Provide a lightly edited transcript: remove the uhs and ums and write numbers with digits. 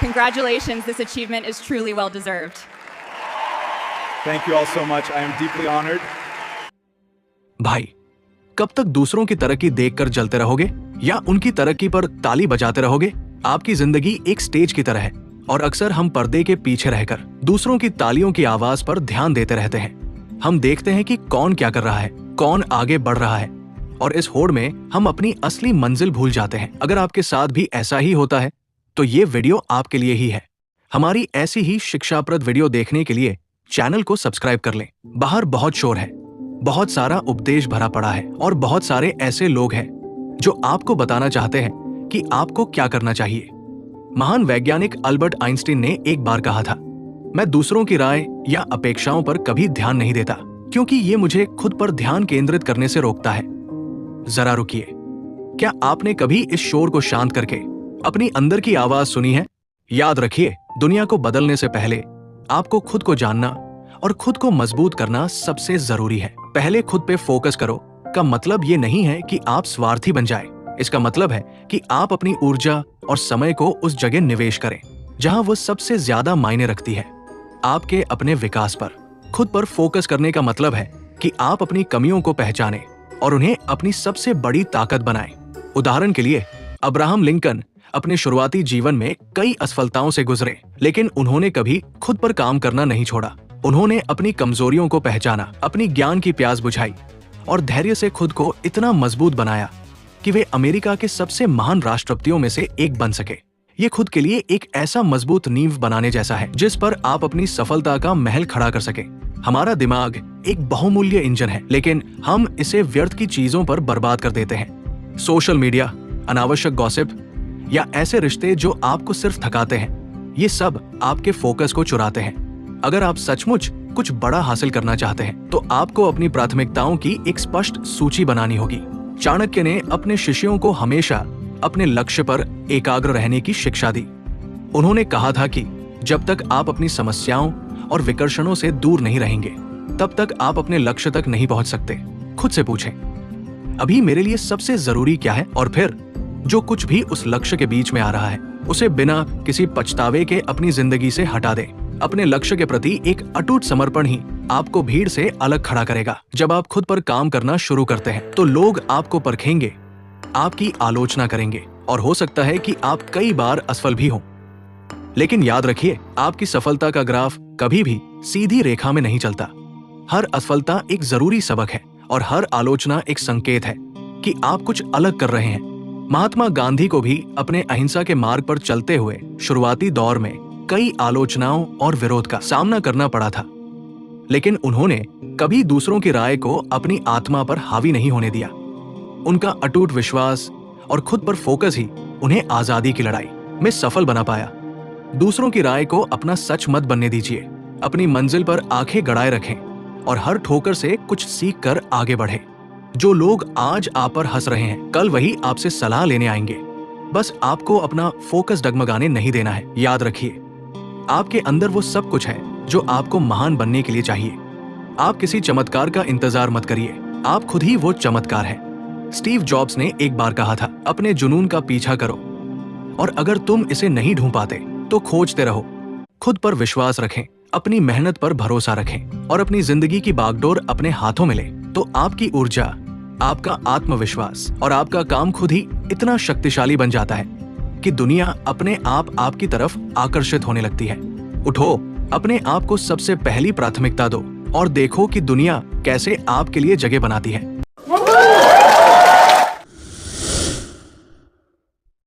Congratulations, this achievement is truly well deserved. Thank you all so much. I am deeply honored. भाई, कब तक दूसरों की तरक्की देखकर जलते रहोगे या उनकी तरक्की पर ताली बजाते रहोगे? आपकी जिंदगी एक स्टेज की तरह है और अक्सर हम पर्दे के पीछे रहकर दूसरों की तालियों की आवाज पर ध्यान देते रहते हैं। हम देखते हैं कि कौन क्या कर रहा है, कौन आगे बढ़ रहा है, और इस होड़ में हम अपनी असली मंजिल भूल जाते हैं। अगर आपके साथ भी ऐसा ही होता है तो ये वीडियो आपके लिए ही है। हमारी ऐसी ही शिक्षाप्रद वीडियो देखने के लिए चैनल को सब्सक्राइब कर लें। बाहर बहुत शोर है, बहुत सारा उपदेश भरा पड़ा है और बहुत सारे ऐसे लोग हैं जो आपको बताना चाहते हैं कि आपको क्या करना चाहिए। महान वैज्ञानिक अल्बर्ट आइंस्टीन ने एक बार कहा था, मैं दूसरों की राय या अपेक्षाओं पर कभी ध्यान नहीं देता क्योंकि ये मुझे खुद पर ध्यान केंद्रित करने से रोकता है। जरा रुकिए, क्या आपने कभी इस शोर को शांत करके अपनी अंदर की आवाज सुनी है? याद रखिए, दुनिया को बदलने से पहले आपको खुद को जानना और खुद को मजबूत करना सबसे जरूरी है। पहले खुद पे फोकस करो का मतलब ये नहीं है कि आप स्वार्थी बन जाए। इसका मतलब है कि आप अपनी ऊर्जा और समय को उस जगह निवेश करें जहां वो सबसे ज्यादा मायने रखती है, आपके अपने विकास पर। खुद पर फोकस करने का मतलब है कि आप अपनी कमियों को पहचानें और उन्हें अपनी सबसे बड़ी ताकत बनाएं। उदाहरण के लिए, अब्राहम लिंकन अपने शुरुआती जीवन में कई असफलताओं से गुजरे, लेकिन उन्होंने कभी खुद पर काम करना नहीं छोड़ा। उन्होंने अपनी कमजोरियों को पहचाना, अपनी ज्ञान की प्यास बुझाई और धैर्य से खुद को इतना मजबूत बनाया कि वे अमेरिका के सबसे महान राष्ट्रपतियों में से एक बन सके। ये खुद के लिए एक ऐसा मजबूत नींव बनाने जैसा है जिस पर आप अपनी सफलता का महल खड़ा कर सके। हमारा दिमाग एक बहुमूल्य इंजन है, लेकिन हम इसे व्यर्थ की चीजों पर बर्बाद कर देते हैं। सोशल मीडिया, अनावश्यक गॉसिप या ऐसे रिश्ते जो आपको सिर्फ थकाते हैं, ये सब आपके फोकस को चुराते हैं। अगर आप सचमुच कुछ बड़ा हासिल करना चाहते हैं तो आपको अपनी प्राथमिकताओं की एक स्पष्ट सूची बनानी होगी। चाणक्य ने अपने शिष्यों को हमेशा अपने लक्ष्य पर एकाग्र रहने की शिक्षा दी। उन्होंने कहा था कि जब तक आप अपनी समस्याओं और विकर्षणों से दूर नहीं रहेंगे, तब तक आप अपने लक्ष्य तक नहीं पहुंच सकते। खुद से पूछें, अभी मेरे लिए सबसे जरूरी क्या है, और फिर जो कुछ भी उस लक्ष्य के बीच में आ रहा है उसे बिना किसी पछतावे के अपनी जिंदगी से हटा दें। अपने लक्ष्य के प्रति एक अटूट समर्पण ही आपको भीड़ से अलग खड़ा करेगा। जब आप खुद पर काम करना शुरू करते हैं तो लोग आपको परखेंगे, आपकी आलोचना करेंगे और हो सकता है कि आप कई बार असफल भी हों। लेकिन याद रखिए, आपकी सफलता का ग्राफ कभी भी सीधी रेखा में नहीं चलता। हर असफलता एक जरूरी सबक है और हर आलोचना एक संकेत है कि आप कुछ अलग कर रहे हैं। महात्मा गांधी को भी अपने अहिंसा के मार्ग पर चलते हुए शुरुआती दौर में कई आलोचनाओं और विरोध का सामना करना पड़ा था, लेकिन उन्होंने कभी दूसरों की राय को अपनी आत्मा पर हावी नहीं होने दिया। उनका अटूट विश्वास और खुद पर फोकस ही उन्हें आजादी की लड़ाई में सफल बना पाया। दूसरों की राय को अपना सच मत बनने दीजिए। अपनी मंजिल पर आंखें गड़ाए रखें और हर ठोकर से कुछ सीख कर आगे बढ़ें। जो लोग आज आप पर हंस रहे हैं, कल वही आपसे सलाह लेने आएंगे। बस आपको अपना फोकस डगमगाने नहीं देना है। याद रखिए, आपके अंदर वो सब कुछ है जो आपको महान बनने के लिए चाहिए। आप किसी चमत्कार का इंतजार मत करिए, आप खुद ही वो चमत्कार हैं। स्टीव जॉब्स ने एक बार कहा था, अपने जुनून का पीछा करो और अगर तुम इसे नहीं ढूंढ पाते तो खोजते रहो। खुद पर विश्वास रखें, अपनी मेहनत पर भरोसा रखें और अपनी जिंदगी की बागडोर अपने हाथों में लें तो आपकी ऊर्जा, आपका आत्मविश्वास और आपका काम खुद ही इतना शक्तिशाली बन जाता है कि दुनिया अपने आप आपकी तरफ आकर्षित होने लगती है। उठो, अपने आप को सबसे पहली प्राथमिकता दो और देखो कि दुनिया कैसे आपके लिए जगह बनाती है।